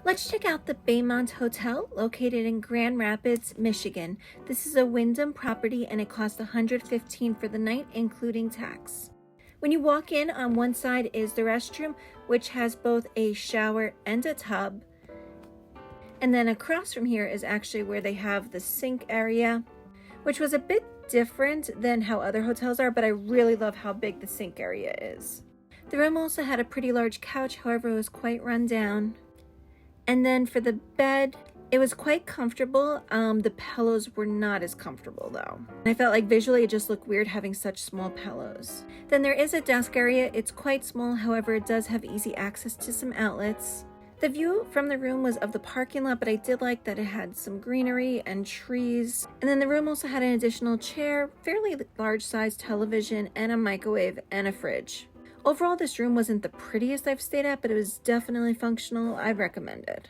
Let's check out the Baymont Hotel located in Grand Rapids, Michigan. This is a Wyndham property and it cost $115 for the night, including tax. When you walk in, on one side is the restroom, which has both a shower and a tub. And then across from here is actually where they have the sink area, which was a bit different than how other hotels are, but I really love how big the sink area is. The room also had a pretty large couch, however it was quite run down. And then for the bed, it was quite comfortable. The pillows were not as comfortable though. I felt like visually it just looked weird having such small pillows. Then there is a desk area. It's quite small, however it does have easy access to some outlets. The view from the room was of the parking lot, but I did like that it had some greenery and trees. And then the room also had an additional chair, fairly large size television, and a microwave and a fridge. Overall, this room wasn't the prettiest I've stayed at, but it was definitely functional. I'd recommend it.